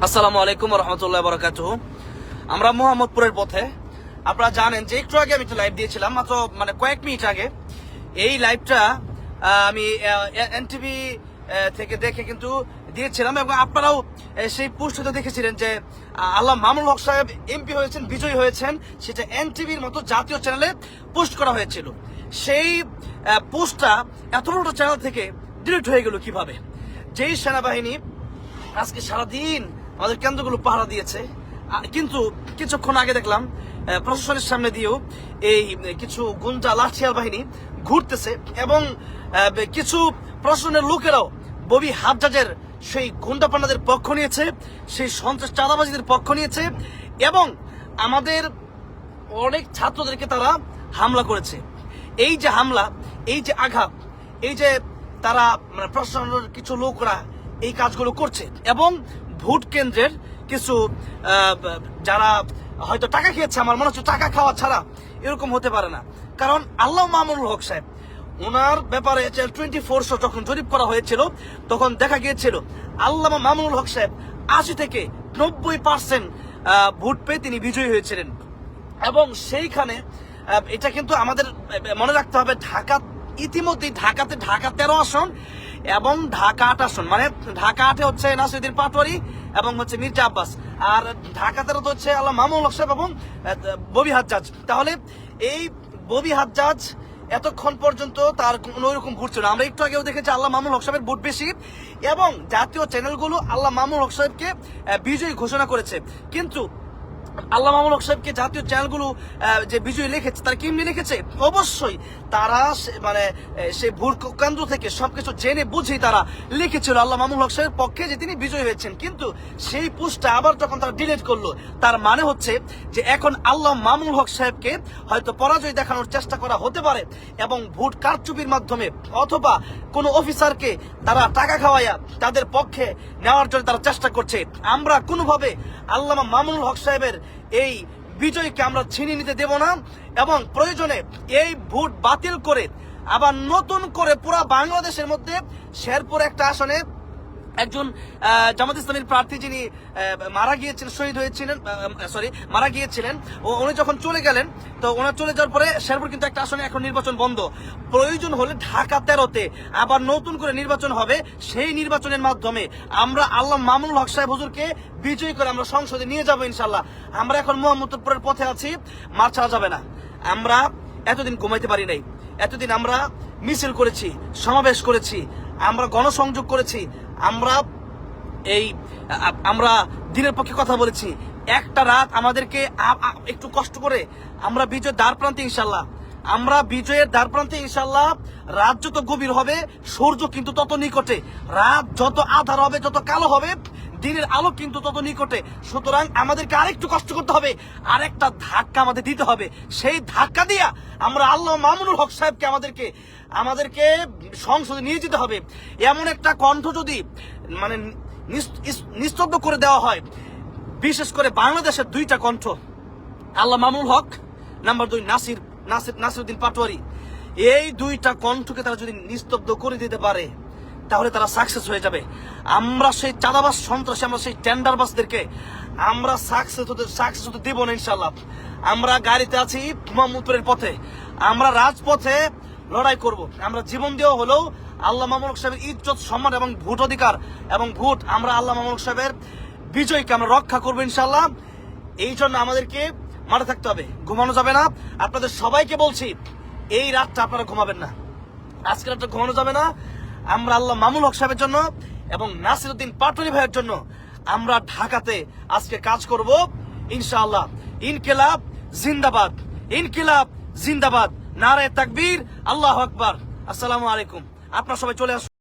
আসসালামু আলাইকুম রহমতুল্লাহ বরকাতুহু। আমরা মোহাম্মদপুরের পথে। আপনারা জানেন যে একটু আগে আমি একটা লাইভ দিয়েছিলাম, মাত্র কয়েক মিনিট আগে। এই লাইভটা আমি এনটিভি থেকে দেখে কিন্তু দিয়েছিলাম, এবং আপনারাও সেই পোস্টটা দেখেছিলেন যে আল্লাহ মামুনুল হক সাহেব এমপি হয়েছেন, বিজয়ী হয়েছেন। সেটা এনটিভির মতো জাতীয় চ্যানেলে পোস্ট করা হয়েছিল। সেই পোস্টটা এত বড় চ্যানেল থেকে ডিলিট হয়ে গেল কিভাবে? যেই সেনাবাহিনী আজকে সারাদিন আমাদের কেন্দ্রগুলো পাহারা দিয়েছে, কিন্তু কিছুক্ষণ আগে দেখলাম প্রশাসনের সামনে দিয়েও এই কিছু গুন্ডা লাঠিয়াল বাহিনী ঘুরতেছে, এবং কিছু প্রশাসনের লোকেরাও ববি হাজ্জাজের সেই গুন্ডা পান্ডাদের পক্ষ নিয়েছে, সেই সন্ত্রাস চাঁদাবাজিদের পক্ষ নিয়েছে, এবং আমাদের অনেক ছাত্রদেরকে তারা হামলা করেছে। এই যে হামলা, এই যে আঘাত, এই যে তারা প্রশাসনের কিছু লোকরা এই কাজগুলো করছে, এবং ভোট কেন্দ্রের কিছু যারা হয়তো টাকা খেয়েছে, আমার মনে হচ্ছে টাকা খাওয়া ছাড়া এরকম হতে পারে না। কারণ আল্লাহ মামুনুল হক সাহেব, ওনার ব্যাপারে 2400 যখন জরিপ করা হয়েছিল, তখন দেখা গিয়েছিল আল্লাহ মামুনুল হক সাহেব 80 থেকে 90% ভোট পেয়ে তিনি বিজয়ী হয়েছিলেন। এবং সেইখানে এটা কিন্তু আমাদের মনে রাখতে হবে, ঢাকা ইতিমধ্যেই ঢাকা 13 আসন এবং ঢাকা 8 আসন, মানে ঢাকা 8-এ হচ্ছে নাসিরউদ্দিন পাটোয়ারি এবং হচ্ছে মির্জা আব্বাস, আর ঢাকা 13-তে হচ্ছে আল্লাহ মামুনুল হক সাহেব এবং ববি হাজ্জাজ। তাহলে এই ববি হাজ্জাজ এতক্ষণ পর্যন্ত তার কোনো রকম ভোট ছিল না। আমরা একটু আগেও দেখেছি আল্লাহ মামুনুল হক সাহেবের ভোট বেশি, এবং জাতীয় চ্যানেলগুলো আল্লাহ মামুনুল হক সাহেবকে বিজয়ী ঘোষণা করেছে। কিন্তু আল্লাহ মামুনুল হক সাহেবকে জাতীয় চ্যানেলগুলো যে বিজয়ী লিখেছে, তারা কেমনি লিখেছে? অবশ্যই তারা সেই ভোট কেন্দ্র থেকে সবকিছু জেনে বুঝেই তারা লিখেছিল আল্লাহ মামুনুল হক সাহেবের পক্ষে যে তিনি বিজয়ী হয়েছেন। কিন্তু সেই পোস্টটা আবার যখন তারা ডিলিট করলো, তার মানে হচ্ছে যে এখন আল্লাহ মামুনুল হক সাহেবকে হয়তো পরাজয় দেখানোর চেষ্টা করা হতে পারে, এবং ভোট কারচুপির মাধ্যমে অথবা কোনো অফিসারকে তারা টাকা খাওয়াইয়া তাদের পক্ষে নেওয়ার জন্য তারা চেষ্টা করছে। আমরা কোনোভাবে আল্লামা মামুনুল হক সাহেবের এই বিজয়কে আমরা ছিনিয়ে নিতে দেব না, এবং প্রয়োজনে এই ভোট বাতিল করে আবার নতুন করে পুরা বাংলাদেশের মধ্যে শেরপুর একটা আসনে একজন জামাত ইসলামীর প্রার্থী যিনি মারা গিয়েছিলেন, উনি যখন চলে গেলেন, তো ওনার চলে যাওয়ার পরে শেরপুর কিন্তু একটা আসনে এখন নির্বাচন বন্ধ। প্রয়োজন হলে ঢাকা 13-তে আবার নতুন করে নির্বাচন হবে। সেই নির্বাচনের মাধ্যমে আমরা আল্লাহ মামুনুল হক সাহেব হুজুরকে বিজয়ী করে আমরা সংসদে নিয়ে যাবো ইনশাল্লাহ। আমরা এখন মোহাম্মদপুরের পথে আছি, মার ছাড়া যাবে না। আমরা এতদিন ঘুমাইতে পারি নাই, এতদিন আমরা মিছিল করেছি, সমাবেশ করেছি, আমরা গণসংযোগ করেছি, আমরা দিনের পক্ষে কথা বলেছি। একটা রাত আমাদেরকে একটু কষ্ট করে আমরা বিজয়ের দ্বার প্রান্তে ইনশাল্লাহ, আমরা বিজয়ের দ্বার প্রান্তে ইনশাল্লাহ। রাত যত গভীর হবে, সূর্য কিন্তু তত নিকটে। রাত যত আধার হবে, যত কালো হবে, দিনের আলো কিন্তু তত নিকটে। সুতরাং আমাদেরকে আরেকটু কষ্ট করতে হবে, আরেকটা ধাক্কা আমাদের দিতে হবে। সেই ধাক্কা দিয়া আমরা আল্লাহ মামুনুল হক সাহেবকে আমাদেরকে সংসদে নিয়ে যেতে হবে। এমন একটা কণ্ঠ যদি নিস্তব্ধ করে দেওয়া হয়, বিশেষ করে বাংলাদেশের দুইটা কণ্ঠ, আল্লাহ মামুনুল হক, নাম্বার 2 নাসিরউদ্দিন পাটোয়ারি, এই দুইটা কণ্ঠকে তারা যদি নিস্তব্ধ করে দিতে পারে, তাহলে তারা সাকসেস হয়ে যাবে। আমরা সেই চাঁদাবাজ সন্ত্রাসী, আমরা সেই টেন্ডারবাজদেরকে আমরা সাকসেস হতে দেব না ইনশাল্লাহ। আমরা গাড়িতে আছি মোহাম্মদপুরের পথে, আমরা রাজপথে লড়াই করব। আমরা জীবন দেওয়া হলেও আল্লাহ মামুনুল হক সাহেবের ইজ্জত, সম্মান এবং ভোট অধিকার এবং ভোট, আমরা আল্লাহ মামুনুল হক সাহেবের বিজয়কে আমরা রক্ষা করবো ইনশাল্লাহ। এই জন্য আমাদেরকে মাঠে থাকতে হবে, ঘুমানো যাবে না। আপনাদের সবাইকে বলছি, এই রাতটা আপনারা ঘুমাবেন না, আজকে রাতটা ঘুমানো যাবে না। আমরা আল্লাহ মামুনুল হক সাহেবের জন্য এবং নাসিরউদ্দিন পাটোয়ারি ভাইয়ের জন্য আমরা ঢাকাতে আজকে কাজ করব ইনশাআল্লাহ। ইনকিলাব জিন্দাবাদ, ইনকিলাব জিন্দাবাদ, নারায়ে তাকবীর, আল্লাহু আকবার। আসসালামু আলাইকুম। আপনারা সবাই চলে আসুন।